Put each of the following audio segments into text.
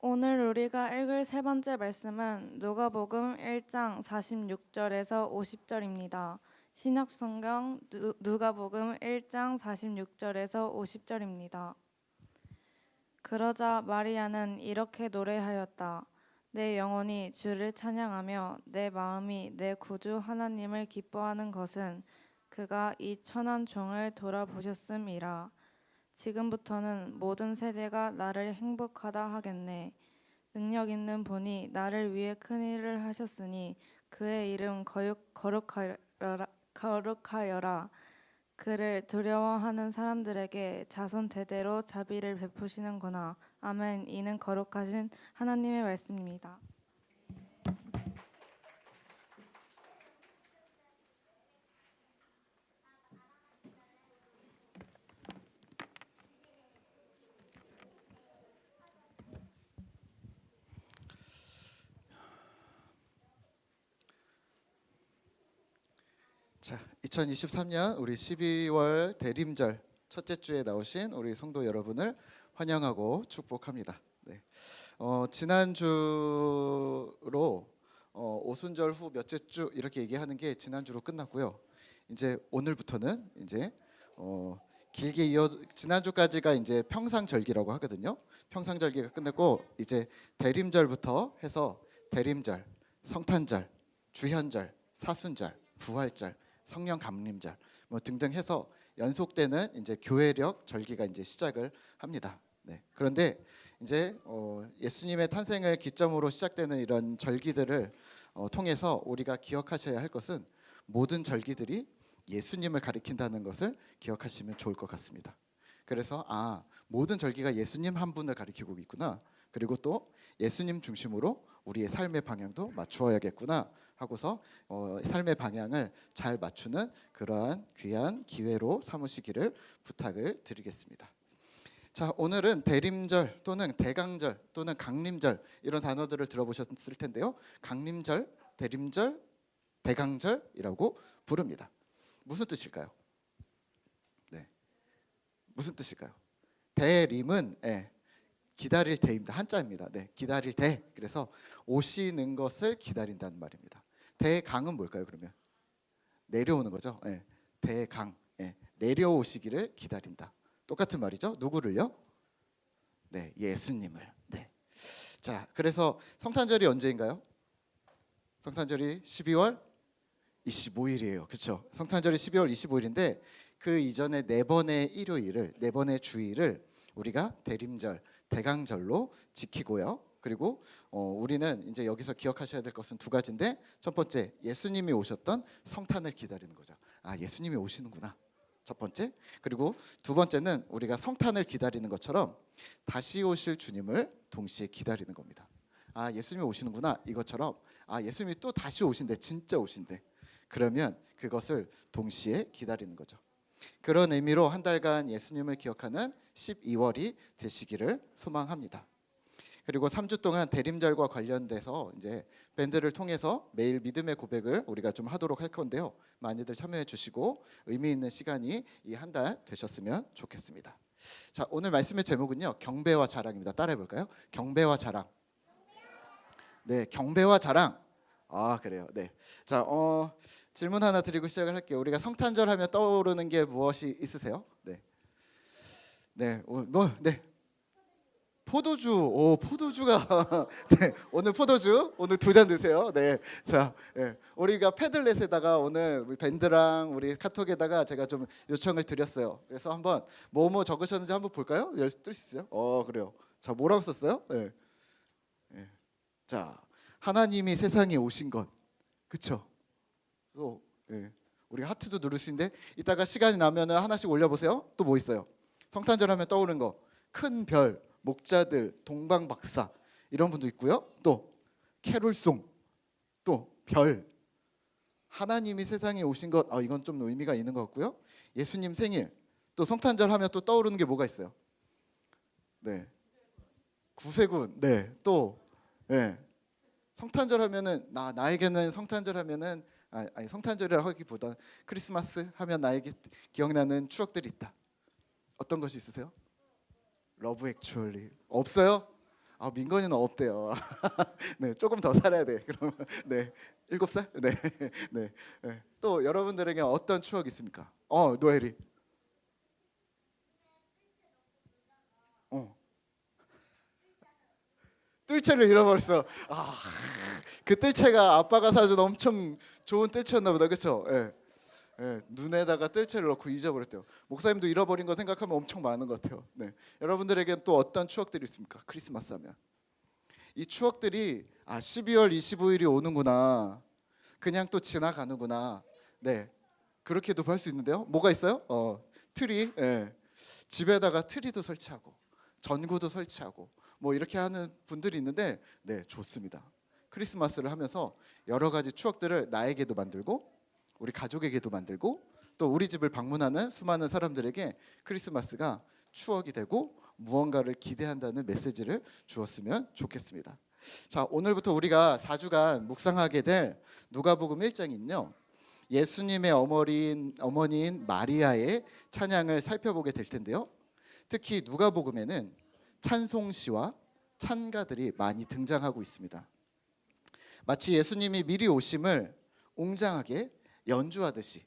오늘 우리가 읽을 세 번째 말씀은 누가복음 1장 46절에서 50절입니다. 신약성경 누가복음 1장 46절에서 50절입니다. 그러자 마리아는 이렇게 노래하였다. 내 영혼이 주를 찬양하며 내 마음이 내 구주 하나님을 기뻐하는 것은 그가 이 천한 종을 돌아보셨음이라. 지금부터는 모든 세대가 나를 행복하다 하겠네. 능력 있는 분이 나를 위해 큰 일을 하셨으니 그의 이름 거룩하여라. 그를 두려워하는 사람들에게 자손 대대로 자비를 베푸시는구나. 아멘. 이는 거룩하신 하나님의 말씀입니다. 자, 2023년 우리 12월 대림절 첫째 주에 나오신 우리 성도 여러분을 환영하고 축복합니다. 네. 지난주로 오순절 후 몇째 주 이렇게 얘기하는 게 지난주로 끝났고요. 이제 오늘부터는 이제 길게 지난주까지가 이제 평상절기라고 하거든요. 평상절기가 끝났고 이제 대림절부터 해서 대림절, 성탄절, 주현절, 사순절, 부활절, 성령 감림절 뭐 등등 해서 연속되는 이제 교회력 절기가 이제 시작을 합니다. 네. 그런데 이제 예수님의 탄생을 기점으로 시작되는 이런 절기들을 통해서 우리가 기억하셔야 할 것은 모든 절기들이 예수님을 가리킨다는 것을 기억하시면 좋을 것 같습니다. 그래서 모든 절기가 예수님 한 분을 가리키고 있구나. 그리고 또 예수님 중심으로 우리의 삶의 방향도 맞추어야겠구나 하고서 삶의 방향을 잘 맞추는 그러한 귀한 기회로 삼으시기를 부탁을 드리겠습니다. 자, 오늘은 대림절 또는 대강절 또는 강림절 이런 단어들을 들어보셨을 텐데요. 강림절, 대림절, 대강절이라고 부릅니다. 무슨 뜻일까요? 네, 무슨 뜻일까요? 대림은 기다릴 대입니다. 한자입니다. 네, 기다릴 대. 그래서 오시는 것을 기다린다는 말입니다. 대강은 뭘까요? 그러면 내려오는 거죠. 대강, 내려오시기를 기다린다. 똑같은 말이죠. 누구를요? 네, 예수님을. 네. 자, 그래서 성탄절이 언제인가요? 성탄절이 12월 25일이에요. 그렇죠? 성탄절이 12월 25일인데 그 이전에 네 번의 일요일을, 네 번의 주일을 우리가 대림절, 대강절로 지키고요. 그리고 우리는 이제 여기서 기억하셔야 될 것은 두 가지인데, 첫 번째, 예수님이 오셨던 성탄을 기다리는 거죠. 예수님이 오시는구나. 첫 번째. 그리고 두 번째는 우리가 성탄을 기다리는 것처럼 다시 오실 주님을 동시에 기다리는 겁니다. 예수님이 오시는구나. 이것처럼 예수님이 또 다시 오신대. 진짜 오신대. 그러면 그것을 동시에 기다리는 거죠. 그런 의미로 한 달간 예수님을 기억하는 12월이 되시기를 소망합니다. 그리고 3주 동안 대림절과 관련돼서 이제 밴드를 통해서 매일 믿음의 고백을 우리가 좀 하도록 할 건데요. 많이들 참여해 주시고 의미 있는 시간이 이 한 달 되셨으면 좋겠습니다. 자, 오늘 말씀의 제목은요, 경배와 자랑입니다. 따라해 볼까요? 경배와 자랑. 네, 경배와 자랑. 그래요. 네. 자, 질문 하나 드리고 시작을 할게요. 우리가 성탄절 하면 떠오르는 게 무엇이 있으세요? 네. 네. 네. 포도주. 포도주가 네. 오늘 포도주 오늘 2잔 드세요. 네. 자, 우리가 패들렛에다가 오늘 우리 밴드랑 우리 카톡에다가 제가 좀 요청을 드렸어요. 그래서 한번 뭐뭐 적으셨는지 한번 볼까요? 뜰 수 있어요? 그래요. 자, 뭐라고 썼어요? 네. 자, 하나님이 세상에 오신 것. 그렇죠? 또 우리가 하트도 누를 수 있는데 이따가 시간이 나면은 하나씩 올려보세요. 또 뭐 있어요? 성탄절 하면 떠오르는 거. 큰 별, 목자들, 동방박사 이런 분도 있고요. 또 캐롤송, 또 별. 하나님이 세상에 오신 것. 이건 좀 의미가 있는 것 같고요. 예수님 생일. 또 성탄절 하면 또 떠오르는 게 뭐가 있어요? 네, 구세군. 네, 또 성탄절 하면은 나에게는 성탄절 하면은 아니 성탄절이라 하기보다 크리스마스 하면 나에게 기억나는 추억들이 있다. 어떤 것이 있으세요? 러브 액츄얼리. 없어요? 아, 민건이는 없대요. 네, 조금 더 살아야 돼. 그러면 네, 7살? 네, 네, 네. 또 여러분들에게 어떤 추억이 있습니까? 노엘이. 어, 뜰채를 잃어버렸어. 아, 그 뜰채가 아빠가 사준 엄청 좋은 뜰채였나 보다, 그렇죠? 예. 예, 눈에다가 뜰채를 넣고 잊어버렸대요. 목사님도 잃어버린 거 생각하면 엄청 많은 것 같아요. 네, 여러분들에겐 또 어떤 추억들이 있습니까? 크리스마스 하면 이 추억들이 12월 25일이 오는구나. 그냥 또 지나가는구나. 네, 그렇게도 볼 수 있는데요. 뭐가 있어요? 트리. 예. 집에다가 트리도 설치하고 전구도 설치하고 뭐 이렇게 하는 분들이 있는데 네, 좋습니다. 크리스마스를 하면서 여러 가지 추억들을 나에게도 만들고 우리 가족에게도 만들고 또 우리 집을 방문하는 수많은 사람들에게 크리스마스가 추억이 되고 무언가를 기대한다는 메시지를 주었으면 좋겠습니다. 자, 오늘부터 우리가 4주간 묵상하게 될 누가복음 1장은요. 예수님의 어머니인 마리아의 찬양을 살펴보게 될 텐데요. 특히 누가복음에는 찬송시와 찬가들이 많이 등장하고 있습니다. 마치 예수님이 미리 오심을 웅장하게 연주하듯이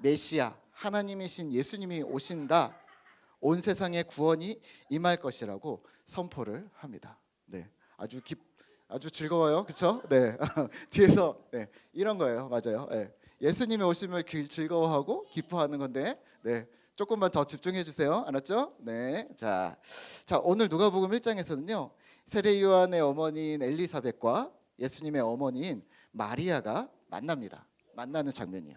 메시아 하나님이신 예수님이 오신다, 온 세상에 구원이 임할 것이라고 선포를 합니다. 네, 아주 즐거워요, 그렇죠? 네, 뒤에서 네, 이런 거예요, 맞아요. 네. 예수님의 오심을 즐거워하고 기뻐하는 건데, 네, 조금만 더 집중해 주세요, 알았죠? 네, 자 오늘 누가복음 1장에서는요 세례 요한의 어머니인 엘리사벳과 예수님의 어머니인 마리아가 만나는 장면이에요.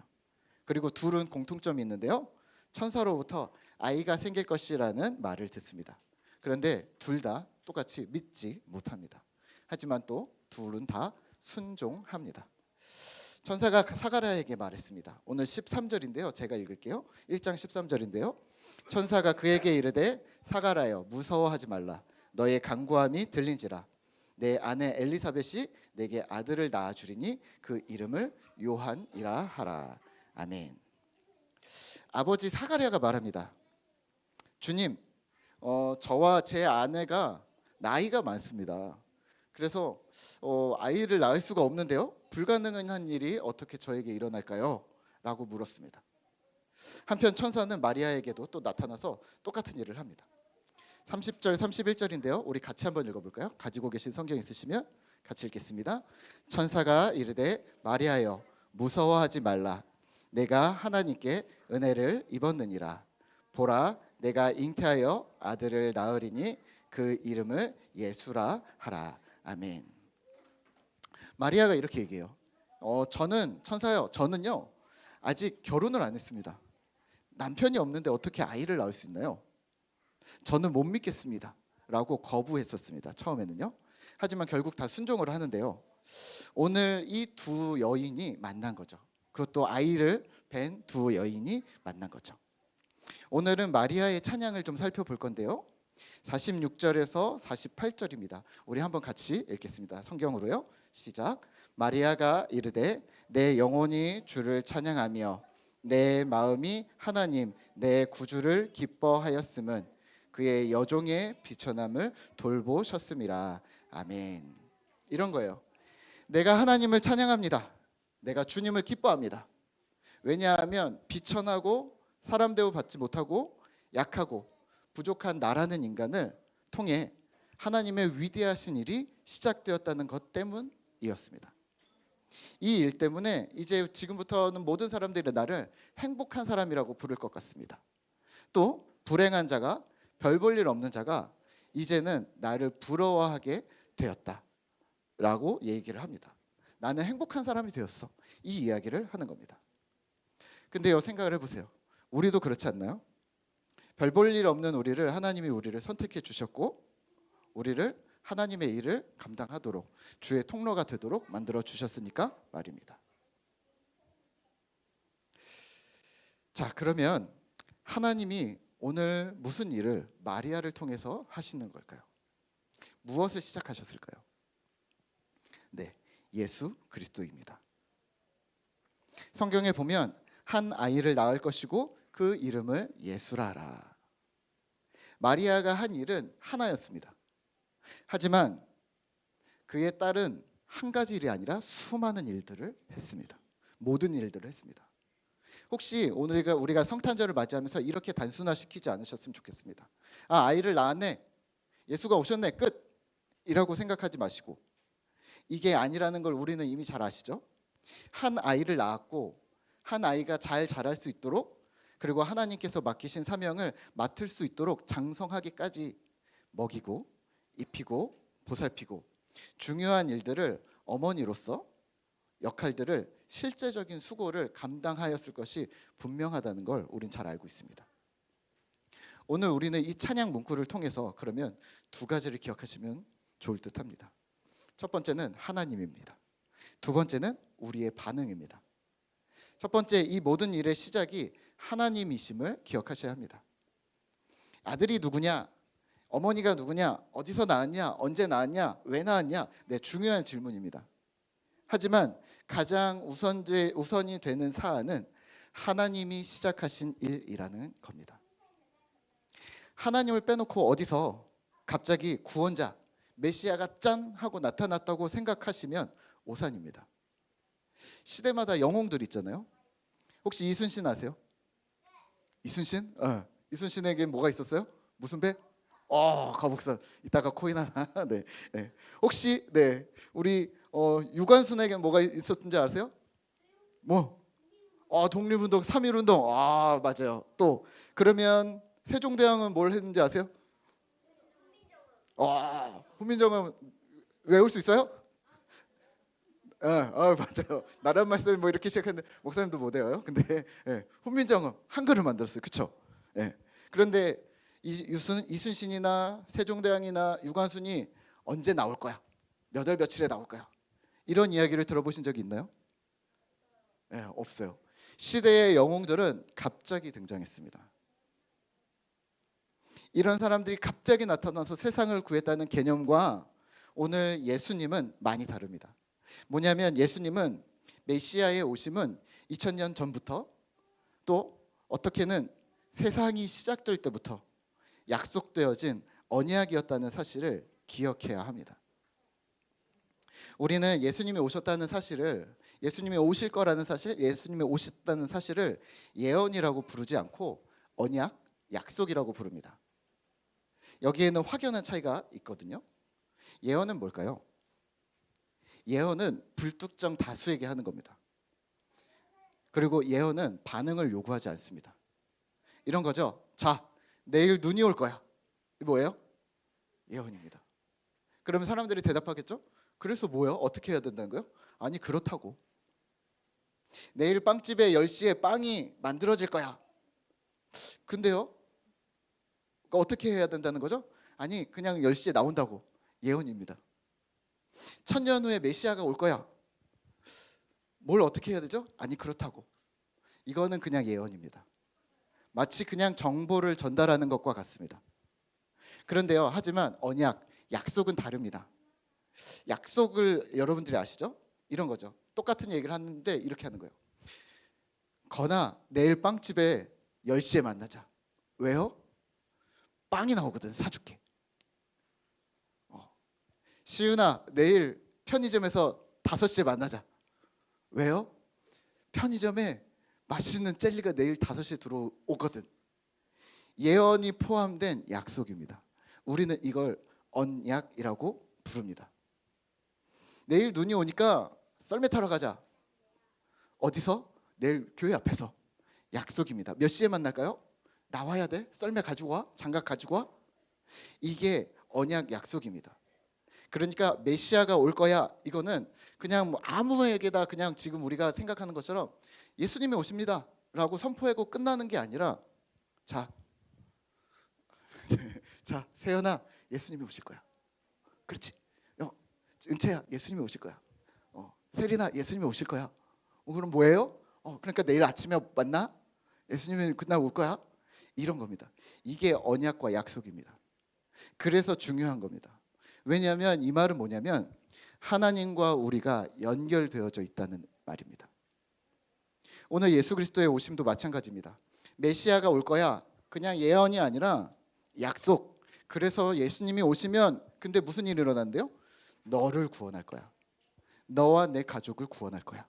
그리고 둘은 공통점이 있는데요. 천사로부터 아이가 생길 것이라는 말을 듣습니다. 그런데 둘 다 똑같이 믿지 못합니다. 하지만 또 둘은 다 순종합니다. 천사가 사가랴에게 말했습니다. 오늘 13절인데요. 제가 읽을게요. 1장 13절인데요. 천사가 그에게 이르되 사가랴여 무서워하지 말라. 너의 간구함이 들린지라. 내 아내 엘리사벳이 내게 아들을 낳아 주리니 그 이름을 요한이라 하라. 아멘. 아버지 사가랴가 말합니다. 주님, 저와 제 아내가 나이가 많습니다. 그래서 아이를 낳을 수가 없는데요. 불가능한 일이 어떻게 저에게 일어날까요? 라고 물었습니다. 한편 천사는 마리아에게도 또 나타나서 똑같은 일을 합니다. 30절 31절인데요. 우리 같이 한번 읽어볼까요? 가지고 계신 성경 있으시면 같이 읽겠습니다. 천사가 이르되 마리아여 무서워하지 말라. 내가 하나님께 은혜를 입었느니라. 보라 내가 잉태하여 아들을 낳으리니 그 이름을 예수라 하라. 아멘. 마리아가 이렇게 얘기해요. 천사요. 저는요 아직 결혼을 안 했습니다. 남편이 없는데 어떻게 아이를 낳을 수 있나요? 저는 못 믿겠습니다. 라고 거부했었습니다. 처음에는요. 하지만 결국 다 순종을 하는데요. 오늘 이 두 여인이 만난 거죠. 그것도 아이를 뵌 두 여인이 만난 거죠. 오늘은 마리아의 찬양을 좀 살펴볼 건데요. 46절에서 48절입니다. 우리 한번 같이 읽겠습니다. 성경으로요. 시작. 마리아가 이르되 내 영혼이 주를 찬양하며 내 마음이 하나님 내 구주를 기뻐하였음은 그의 여종의 비천함을 돌보셨음이라. 아멘. 이런 거예요. 내가 하나님을 찬양합니다. 내가 주님을 기뻐합니다. 왜냐하면 비천하고 사람 대우 받지 못하고 약하고 부족한 나라는 인간을 통해 하나님의 위대하신 일이 시작되었다는 것 때문이었습니다. 이 일 때문에 이제 지금부터는 모든 사람들이 나를 행복한 사람이라고 부를 것 같습니다. 또 불행한 자가 별 볼 일 없는 자가 이제는 나를 부러워하게 되었다라고 얘기를 합니다. 나는 행복한 사람이 되었어. 이 이야기를 하는 겁니다. 근데요, 생각을 해보세요. 우리도 그렇지 않나요? 별 볼 일 없는 우리를 하나님이 우리를 선택해 주셨고 우리를 하나님의 일을 감당하도록 주의 통로가 되도록 만들어 주셨으니까 말입니다. 자, 그러면 하나님이 오늘 무슨 일을 마리아를 통해서 하시는 걸까요? 무엇을 시작하셨을까요? 네, 예수 그리스도입니다. 성경에 보면 한 아이를 낳을 것이고 그 이름을 예수라 하라. 마리아가 한 일은 하나였습니다. 하지만 그의 딸은 한 가지 일이 아니라 수많은 일들을 했습니다. 모든 일들을 했습니다. 혹시 오늘 우리가 성탄절을 맞이하면서 이렇게 단순화시키지 않으셨으면 좋겠습니다. 아이를 낳았네, 예수가 오셨네, 끝! 이라고 생각하지 마시고, 이게 아니라는 걸 우리는 이미 잘 아시죠? 한 아이를 낳았고 한 아이가 잘 자랄 수 있도록, 그리고 하나님께서 맡기신 사명을 맡을 수 있도록 장성하기까지 먹이고 입히고 보살피고 중요한 일들을, 어머니로서 역할들을, 실제적인 수고를 감당하였을 것이 분명하다는 걸 우린 잘 알고 있습니다. 오늘 우리는 이 찬양 문구를 통해서 그러면 두 가지를 기억하시면 좋을 듯합니다. 첫 번째는 하나님입니다. 두 번째는 우리의 반응입니다. 첫 번째, 이 모든 일의 시작이 하나님이심을 기억하셔야 합니다. 아들이 누구냐, 어머니가 누구냐, 어디서 낳았냐, 언제 낳았냐, 왜 낳았냐, 네, 중요한 질문입니다. 하지만 가장 우선이 되는 사안은 하나님이 시작하신 일이라는 겁니다. 하나님을 빼놓고 어디서 갑자기 구원자, 메시아가 짠 하고 나타났다고 생각하시면 오산입니다. 시대마다 영웅들 있잖아요. 혹시 이순신 아세요? 이순신? 이순신에게 뭐가 있었어요? 무슨 배? 거북선. 이따가 코인 하나. 네. 네. 혹시 우리 유관순에게 뭐가 있었는지 아세요? 뭐? 독립운동, 3.1운동. 맞아요. 또 그러면 세종대왕은 뭘 했는지 아세요? 훈민정음 외울 수 있어요? 맞아요. 나란 말씀 뭐 이렇게 시작했는데 목사님도 못 외워요. 근데 훈민정음 한글을 만들었어요. 그렇죠? 그런데 이순신이나 세종대왕이나 유관순이 언제 나올 거야? 몇 월 며칠에 나올 거야? 이런 이야기를 들어보신 적이 있나요? 없어요. 시대의 영웅들은 갑자기 등장했습니다. 이런 사람들이 갑자기 나타나서 세상을 구했다는 개념과 오늘 예수님은 많이 다릅니다. 뭐냐면 예수님은 메시아의 오심은 2000년 전부터, 또 어떻게는 세상이 시작될 때부터 약속되어진 언약이었다는 사실을 기억해야 합니다. 우리는 예수님이 오셨다는 사실을, 예수님이 오실 거라는 사실, 예수님이 오셨다는 사실을 예언이라고 부르지 않고 언약, 약속이라고 부릅니다. 여기에는 확연한 차이가 있거든요. 예언은 뭘까요? 예언은 불특정 다수에게 하는 겁니다. 그리고 예언은 반응을 요구하지 않습니다. 이런 거죠. 자, 내일 눈이 올 거야. 이게 뭐예요? 예언입니다. 그러면 사람들이 대답하겠죠? 그래서 뭐요? 어떻게 해야 된다는 거예요? 아니, 그렇다고. 내일 빵집에 10시에 빵이 만들어질 거야. 근데요? 어떻게 해야 된다는 거죠? 아니, 그냥 10시에 나온다고. 예언입니다. 1000년 후에 메시아가 올 거야. 뭘 어떻게 해야 되죠? 아니, 그렇다고. 이거는 그냥 예언입니다. 마치 그냥 정보를 전달하는 것과 같습니다. 그런데요, 하지만 언약, 약속은 다릅니다. 약속을 여러분들이 아시죠? 이런 거죠. 똑같은 얘기를 하는데 이렇게 하는 거예요. 건아, 내일 빵집에 10시에 만나자. 왜요? 빵이 나오거든. 사줄게. 시윤아, 내일 편의점에서 5시에 만나자. 왜요? 편의점에 맛있는 젤리가 내일 5시에 들어오거든. 예언이 포함된 약속입니다. 우리는 이걸 언약이라고 부릅니다. 내일 눈이 오니까 썰매 타러 가자. 어디서? 내일 교회 앞에서. 약속입니다. 몇 시에 만날까요? 나와야 돼? 썰매 가지고 와? 장갑 가지고 와? 이게 언약 약속입니다. 그러니까 메시아가 올 거야. 이거는 그냥 뭐 아무에게다 그냥 지금 우리가 생각하는 것처럼 예수님이 오십니다 라고 선포하고 끝나는 게 아니라, 자 세연아, 예수님이 오실 거야. 그렇지. 은채야, 예수님이 오실 거야. 세린아, 예수님이 오실 거야. 그럼 뭐예요? 그러니까 내일 아침에 만나? 예수님이 그날 올 거야? 이런 겁니다. 이게 언약과 약속입니다. 그래서 중요한 겁니다. 왜냐하면 이 말은 뭐냐면 하나님과 우리가 연결되어져 있다는 말입니다. 오늘 예수 그리스도의 오심도 마찬가지입니다. 메시아가 올 거야. 그냥 예언이 아니라 약속. 그래서 예수님이 오시면 근데 무슨 일이 일어난대요? 너를 구원할 거야. 너와 내 가족을 구원할 거야.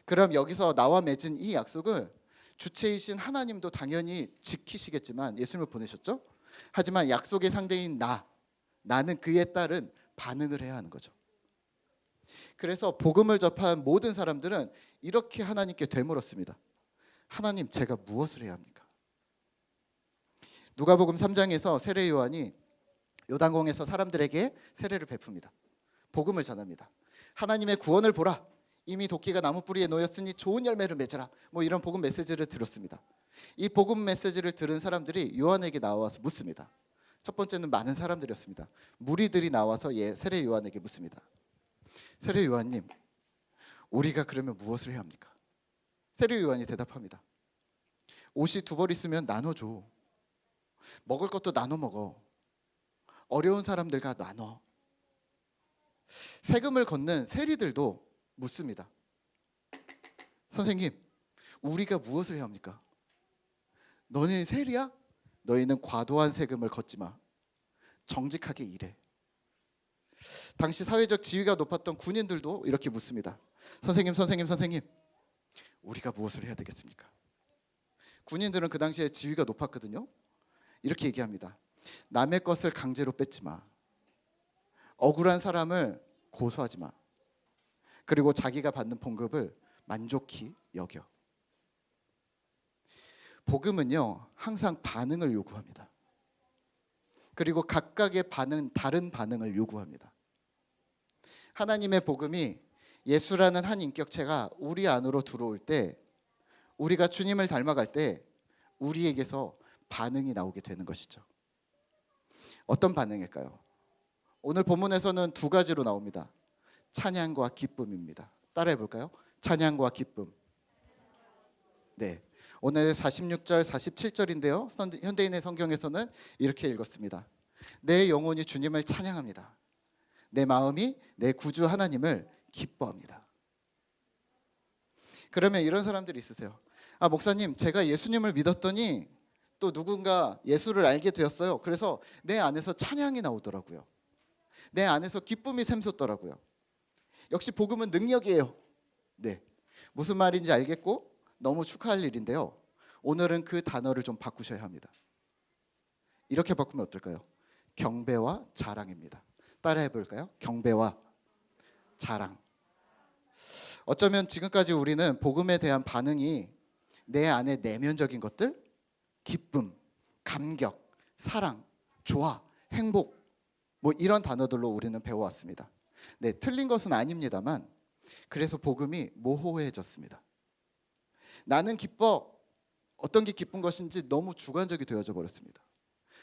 그럼 여기서 나와 맺은 이 약속을 주체이신 하나님도 당연히 지키시겠지만 예수님을 보내셨죠? 하지만 약속의 상대인 나는 그에 따른 반응을 해야 하는 거죠. 그래서 복음을 접한 모든 사람들은 이렇게 하나님께 되물었습니다. 하나님, 제가 무엇을 해야 합니까? 누가복음 3장에서 세례 요한이 요단강에서 사람들에게 세례를 베풉니다. 복음을 전합니다. 하나님의 구원을 보라. 이미 도끼가 나무 뿌리에 놓였으니 좋은 열매를 맺으라. 뭐 이런 복음 메시지를 들었습니다. 이 복음 메시지를 들은 사람들이 요한에게 나와서 묻습니다. 첫 번째는 많은 사람들이었습니다. 무리들이 나와서 세례 요한에게 묻습니다. 세례 요한님, 우리가 그러면 무엇을 해야 합니까? 세례 요한이 대답합니다. 옷이 2벌 있으면 나눠줘. 먹을 것도 나눠 먹어. 어려운 사람들과 나눠. 세금을 걷는 세리들도 묻습니다. 선생님, 우리가 무엇을 해야 합니까? 너는 세리야? 너희는 과도한 세금을 걷지 마. 정직하게 일해. 당시 사회적 지위가 높았던 군인들도 이렇게 묻습니다. 선생님, 우리가 무엇을 해야 되겠습니까? 군인들은 그 당시에 지위가 높았거든요. 이렇게 얘기합니다. 남의 것을 강제로 뺏지 마. 억울한 사람을 고소하지 마. 그리고 자기가 받는 봉급을 만족히 여겨. 복음은요, 항상 반응을 요구합니다. 그리고 각각의 다른 반응을 요구합니다. 하나님의 복음이 예수라는 한 인격체가 우리 안으로 들어올 때, 우리가 주님을 닮아갈 때 우리에게서 반응이 나오게 되는 것이죠. 어떤 반응일까요? 오늘 본문에서는 2가지로 나옵니다. 찬양과 기쁨입니다. 따라해 볼까요? 찬양과 기쁨. 네. 오늘 46절, 47절인데요. 현대인의 성경에서는 이렇게 읽었습니다. 내 영혼이 주님을 찬양합니다. 내 마음이 내 구주 하나님을 기뻐합니다. 그러면 이런 사람들이 있으세요. 목사님, 제가 예수님을 믿었더니 또 누군가 예수를 알게 되었어요. 그래서 내 안에서 찬양이 나오더라고요. 내 안에서 기쁨이 샘솟더라고요. 역시 복음은 능력이에요. 네, 무슨 말인지 알겠고 너무 축하할 일인데요. 오늘은 그 단어를 좀 바꾸셔야 합니다. 이렇게 바꾸면 어떨까요? 경배와 자랑입니다. 따라해 볼까요? 경배와 자랑. 어쩌면 지금까지 우리는 복음에 대한 반응이 내 안에 내면적인 것들, 기쁨, 감격, 사랑, 좋아, 행복, 뭐 이런 단어들로 우리는 배워왔습니다. 네, 틀린 것은 아닙니다만 그래서 복음이 모호해졌습니다. 나는 기뻐. 어떤 게 기쁜 것인지 너무 주관적이 되어져 버렸습니다.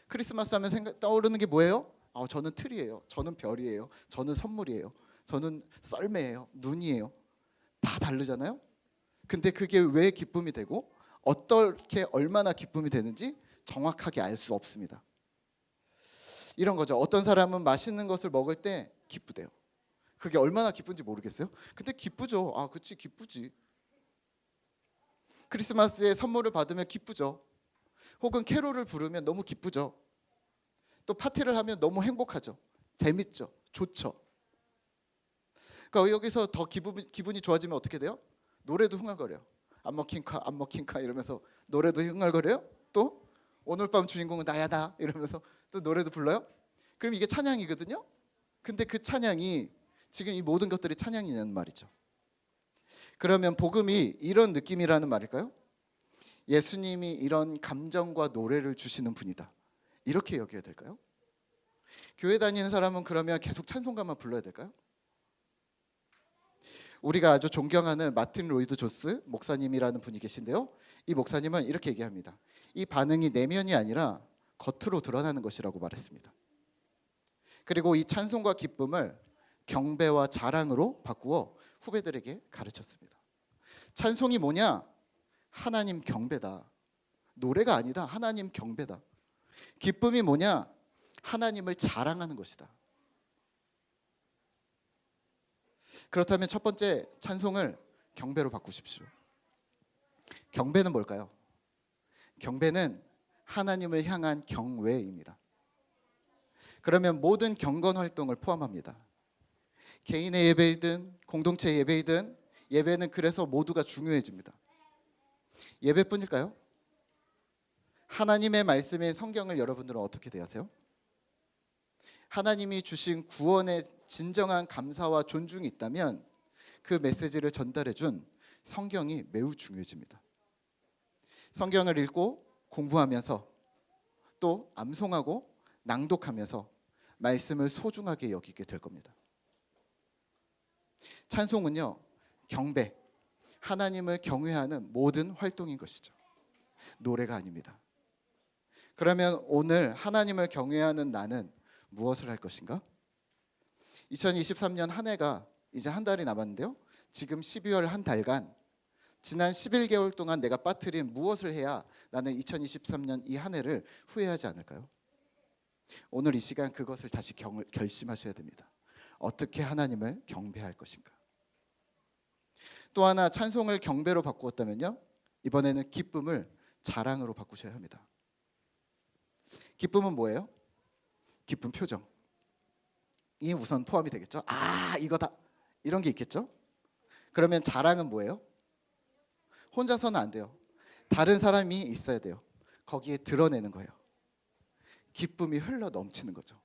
크리스마스 하면 떠오르는 게 뭐예요? 저는 트리예요. 저는 별이에요. 저는 선물이에요. 저는 썰매예요. 눈이에요. 다 다르잖아요. 근데 그게 왜 기쁨이 되고 어떻게 얼마나 기쁨이 되는지 정확하게 알 수 없습니다. 이런 거죠. 어떤 사람은 맛있는 것을 먹을 때 기쁘대요. 그게 얼마나 기쁜지 모르겠어요. 근데 기쁘죠. 그치, 기쁘지. 크리스마스에 선물을 받으면 기쁘죠. 혹은 캐롤을 부르면 너무 기쁘죠. 또 파티를 하면 너무 행복하죠. 재밌죠. 좋죠. 그러니까 여기서 더 기분이 좋아지면 어떻게 돼요? 노래도 흥얼거려요. 안 먹힌카 이러면서 노래도 흥얼거려요. 또 오늘 밤 주인공은 나야 나 이러면서 또 노래도 불러요. 그럼 이게 찬양이거든요. 근데 그 찬양이 지금 이 모든 것들이 찬양이냐는 말이죠. 그러면 복음이 이런 느낌이라는 말일까요? 예수님이 이런 감정과 노래를 주시는 분이다. 이렇게 여겨야 될까요? 교회 다니는 사람은 그러면 계속 찬송가만 불러야 될까요? 우리가 아주 존경하는 마틴 로이드 존스 목사님이라는 분이 계신데요. 이 목사님은 이렇게 얘기합니다. 이 반응이 내면이 아니라 겉으로 드러나는 것이라고 말했습니다. 그리고 이 찬송과 기쁨을 경배와 자랑으로 바꾸어 후배들에게 가르쳤습니다. 찬송이 뭐냐? 하나님 경배다. 노래가 아니다. 하나님 경배다. 기쁨이 뭐냐? 하나님을 자랑하는 것이다. 그렇다면 첫 번째 찬송을 경배로 바꾸십시오. 경배는 뭘까요? 경배는 하나님을 향한 경외입니다. 그러면 모든 경건 활동을 포함합니다. 개인의 예배이든 공동체 예배이든 예배는 그래서 모두가 중요해집니다. 예배뿐일까요? 하나님의 말씀인 성경을 여러분들은 어떻게 대하세요? 하나님이 주신 구원의 진정한 감사와 존중이 있다면 그 메시지를 전달해 준 성경이 매우 중요해집니다. 성경을 읽고 공부하면서 또 암송하고 낭독하면서 말씀을 소중하게 여기게 될 겁니다. 찬송은요, 경배, 하나님을 경외하는 모든 활동인 것이죠. 노래가 아닙니다. 그러면 오늘 하나님을 경외하는 나는 무엇을 할 것인가? 2023년 한 해가 이제 한 달이 남았는데요. 지금 12월 한 달간 지난 11개월 동안 내가 빠뜨린 무엇을 해야 나는 2023년 이 한 해를 후회하지 않을까요? 오늘 이 시간 그것을 다시 결심하셔야 됩니다. 어떻게 하나님을 경배할 것인가? 또 하나 찬송을 경배로 바꾸었다면요, 이번에는 기쁨을 자랑으로 바꾸셔야 합니다. 기쁨은 뭐예요? 기쁜 표정. 이 우선 포함이 되겠죠. 아, 이거다. 이런 게 있겠죠. 그러면 자랑은 뭐예요? 혼자서는 안 돼요. 다른 사람이 있어야 돼요. 거기에 드러내는 거예요. 기쁨이 흘러 넘치는 거죠.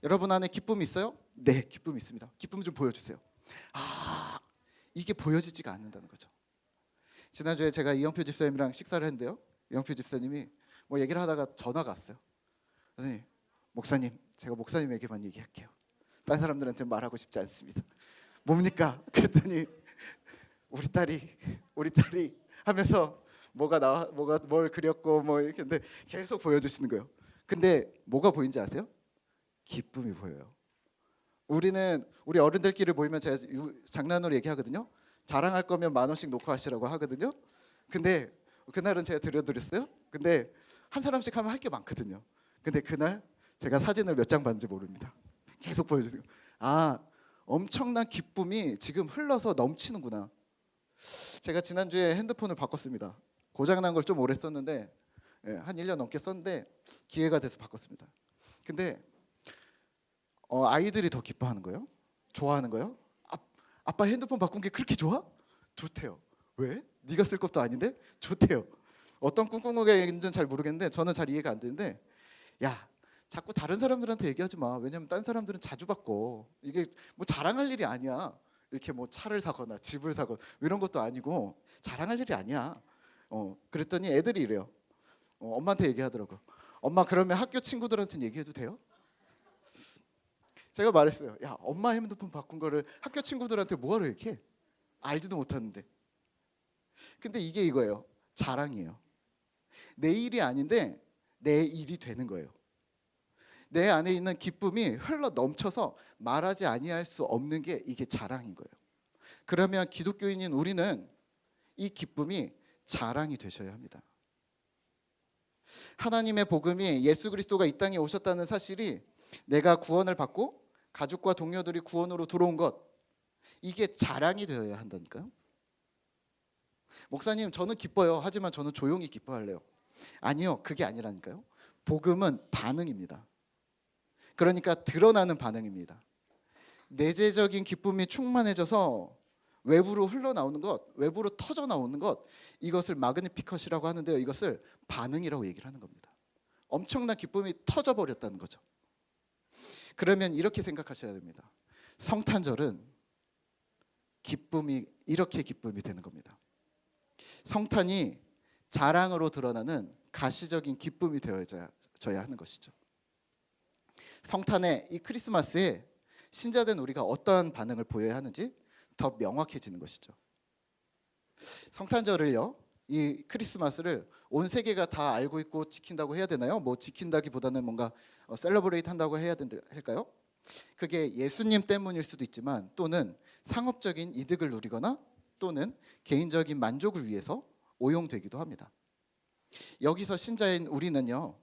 여러분 안에 기쁨이 있어요? 네, 기쁨이 있습니다. 기쁨 좀 보여주세요. 아, 이게 보여지지가 않는다는 거죠. 지난주에 제가 이영표 집사님이랑 식사를 했는데요, 이영표 집사님이 뭐 얘기를 하다가 전화가 왔어요. 그래서 목사님, 제가 목사님에게만 얘기할게요. 딴 사람들한테 말하고 싶지 않습니다. 뭡니까? 그랬더니 우리 딸이 하면서 뭐가 뭘 그렸고 뭐 이렇게 근데 계속 보여주시는 거예요. 근데 뭐가 보이는지 아세요? 기쁨이 보여요. 우리 어른들끼리 모이면 제가 장난으로 얘기하거든요. 자랑할 거면 10,000원씩 놓고 하시라고 하거든요. 근데 그날은 제가 드렸어요. 근데 한 사람씩 하면 할 게 많거든요. 근데 그날 제가 사진을 몇 장 봤는지 모릅니다. 계속 보여주세요. 아, 엄청난 기쁨이 지금 흘러서 넘치는구나. 제가 지난주에 핸드폰을 바꿨습니다. 고장난 걸 좀 오래 썼는데 한 1년 넘게 썼는데 기회가 돼서 바꿨습니다. 근데 아이들이 더 기뻐하는 거예요. 좋아하는 거예요. 아빠 핸드폰 바꾼 게 그렇게 좋아? 좋대요. 왜? 네가 쓸 것도 아닌데? 좋대요. 어떤 꿍꿍이인지는 잘 모르겠는데 저는 잘 이해가 안 되는데, 야, 자꾸 다른 사람들한테 얘기하지 마. 왜냐면 딴 사람들은 자주 바꿔. 이게 뭐 자랑할 일이 아니야. 이렇게 뭐 차를 사거나 집을 사거나 이런 것도 아니고 자랑할 일이 아니야. 그랬더니 애들이 이래요. 엄마한테 얘기하더라고. 엄마, 그러면 학교 친구들한테는 얘기해도 돼요? 제가 말했어요. 야, 엄마 핸드폰 바꾼 거를 학교 친구들한테 뭐하러 이렇게 알지도 못하는데. 근데 이게 이거예요. 자랑이에요. 내 일이 아닌데 내 일이 되는 거예요. 내 안에 있는 기쁨이 흘러 넘쳐서 말하지 아니할 수 없는 게 이게 자랑인 거예요. 그러면 기독교인인 우리는 이 기쁨이 자랑이 되셔야 합니다. 하나님의 복음이 예수 그리스도가 이 땅에 오셨다는 사실이, 내가 구원을 받고 가족과 동료들이 구원으로 들어온 것, 이게 자랑이 되어야 한다니까요. 목사님, 저는 기뻐요. 하지만 저는 조용히 기뻐할래요. 아니요, 그게 아니라니까요. 복음은 반응입니다. 그러니까 드러나는 반응입니다. 내재적인 기쁨이 충만해져서 외부로 흘러나오는 것, 외부로 터져 나오는 것, 이것을 마그니피컷이라고 하는데요, 이것을 반응이라고 얘기를 하는 겁니다. 엄청난 기쁨이 터져버렸다는 거죠. 그러면 이렇게 생각하셔야 됩니다. 성탄절은 이렇게 기쁨이 되는 겁니다. 성탄이 자랑으로 드러나는 가시적인 기쁨이 되어져야 하는 것이죠. 성탄의 이 크리스마스에 신자된 우리가 어떠한 반응을 보여야 하는지 더 명확해지는 것이죠. 성탄절을요, 이 크리스마스를 온 세계가 다 알고 있고 지킨다고 해야 되나요? 뭐 지킨다기보다는 뭔가 셀러브레이트 한다고 해야 할까요? 그게 예수님 때문일 수도 있지만, 또는 상업적인 이득을 누리거나 또는 개인적인 만족을 위해서 오용되기도 합니다. 여기서 신자인 우리는요,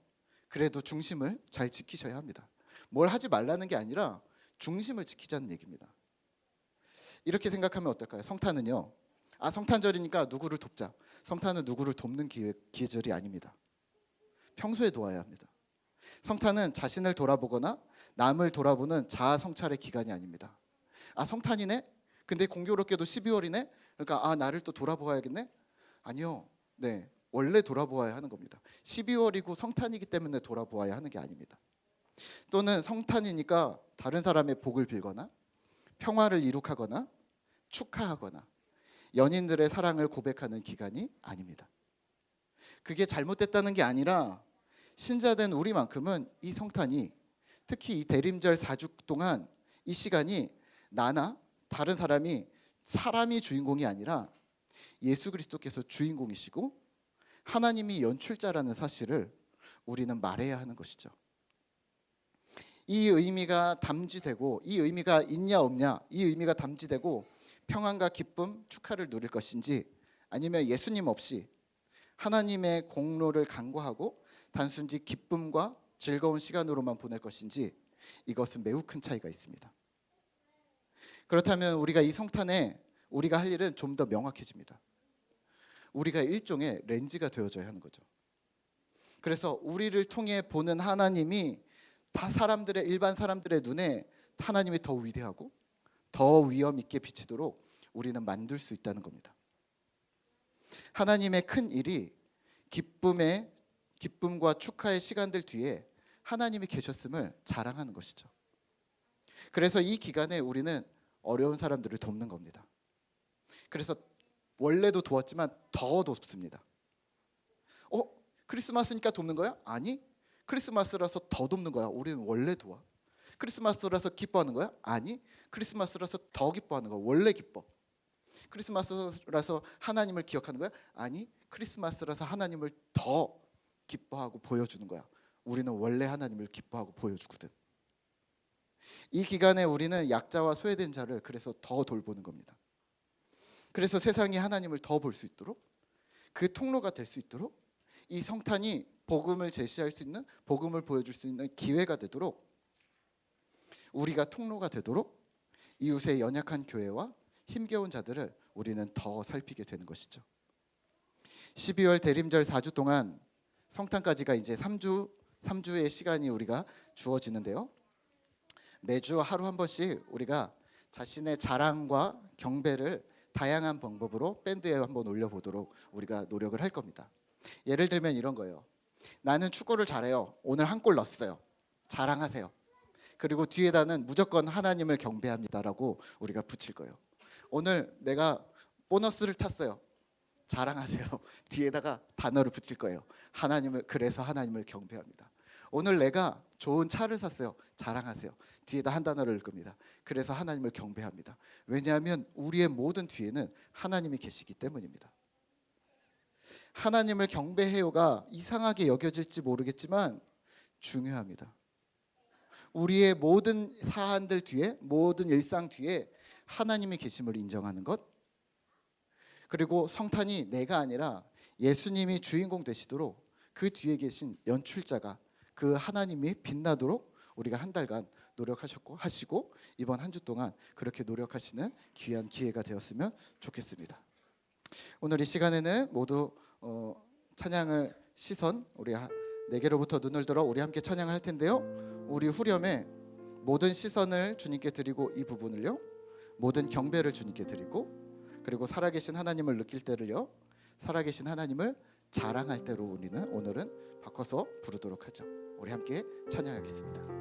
그래도 중심을 잘 지키셔야 합니다. 뭘 하지 말라는 게 아니라 중심을 지키자는 얘기입니다. 이렇게 생각하면 어떨까요? 성탄은요, 성탄절이니까 누구를 돕자. 성탄은 누구를 돕는 계절이 아닙니다. 평소에 도와야 합니다. 성탄은 자신을 돌아보거나 남을 돌아보는 자아 성찰의 기간이 아닙니다. 아, 성탄이네? 근데 공교롭게도 12월이네? 그러니까 나를 또 돌아보아야겠네? 아니요. 네, 원래 돌아보아야 하는 겁니다. 12월이고 성탄이기 때문에 돌아보아야 하는 게 아닙니다. 또는 성탄이니까 다른 사람의 복을 빌거나 평화를 이룩하거나 축하하거나 연인들의 사랑을 고백하는 기간이 아닙니다. 그게 잘못됐다는 게 아니라 신자된 우리만큼은 이 성탄이, 특히 이 대림절 4주 동안 이 시간이 나나 다른 사람이 주인공이 아니라 예수 그리스도께서 주인공이시고 하나님이 연출자라는 사실을 우리는 말해야 하는 것이죠. 이 의미가 담지되고, 이 의미가 있냐 없냐, 이 의미가 담지되고 평안과 기쁨, 축하를 누릴 것인지, 아니면 예수님 없이 하나님의 공로를 간구하고 단순히 기쁨과 즐거운 시간으로만 보낼 것인지, 이것은 매우 큰 차이가 있습니다. 그렇다면 우리가 이 성탄에 우리가 할 일은 좀 더 명확해집니다. 우리가 일종의 렌즈가 되어줘야 하는 거죠. 그래서 우리를 통해 보는 하나님이 일반 사람들의 눈에 하나님이 더 위대하고 더 위엄 있게 비치도록 우리는 만들 수 있다는 겁니다. 하나님의 큰 일이 기쁨과 축하의 시간들 뒤에 하나님이 계셨음을 자랑하는 것이죠. 그래서 이 기간에 우리는 어려운 사람들을 돕는 겁니다. 그래서 원래도 도왔지만 더 돕습니다. 크리스마스니까 돕는 거야? 아니, 크리스마스라서 더 돕는 거야. 우리는 원래 도와. 크리스마스라서 기뻐하는 거야? 아니, 크리스마스라서 더 기뻐하는 거야. 원래 기뻐. 크리스마스라서 하나님을 기억하는 거야? 아니, 크리스마스라서 하나님을 더 기뻐하고 보여주는 거야. 우리는 원래 하나님을 기뻐하고 보여주거든. 이 기간에 우리는 약자와 소외된 자를 그래서 더 돌보는 겁니다. 그래서 세상이 하나님을 더 볼 수 있도록, 그 통로가 될 수 있도록, 이 성탄이 복음을 제시할 수 있는, 복음을 보여줄 수 있는 기회가 되도록, 우리가 통로가 되도록 이웃의 연약한 교회와 힘겨운 자들을 우리는 더 살피게 되는 것이죠. 12월 대림절 4주 동안 성탄까지가 이제 3주의 시간이 우리가 주어지는데요. 매주 하루 한 번씩 우리가 자신의 자랑과 경배를 다양한 방법으로 밴드에 한번 올려보도록 우리가 노력을 할 겁니다. 예를 들면 이런 거예요. 나는 축구를 잘해요. 오늘 한 골 넣었어요. 자랑하세요. 그리고 뒤에다는 무조건 하나님을 경배합니다라고 우리가 붙일 거예요. 오늘 내가 보너스를 탔어요. 자랑하세요. 뒤에다가 단어를 붙일 거예요. 그래서 하나님을 경배합니다. 오늘 내가 좋은 차를 샀어요. 자랑하세요. 뒤에다 한 단어를 넣을 겁니다. 그래서 하나님을 경배합니다. 왜냐하면 우리의 모든 뒤에는 하나님이 계시기 때문입니다. 하나님을 경배해요가 이상하게 여겨질지 모르겠지만 중요합니다. 우리의 모든 사안들 뒤에, 모든 일상 뒤에 하나님이 계심을 인정하는 것, 그리고 성탄이 내가 아니라 예수님이 주인공 되시도록 그 뒤에 계신 연출자가, 그 하나님이 빛나도록 우리가 한 달간 노력하시고 이번 한 주 동안 그렇게 노력하시는 귀한 기회가 되었으면 좋겠습니다. 오늘 이 시간에는 모두 찬양을 우리 내게로부터 눈을 들어 우리 함께 찬양을 할 텐데요. 우리 후렴에 모든 시선을 주님께 드리고, 이 부분을요, 모든 경배를 주님께 드리고, 그리고 살아계신 하나님을 느낄 때를요, 살아계신 하나님을 자랑할 때로 우리는 오늘은 바꿔서 부르도록 하죠. 우리 함께 찬양하겠습니다.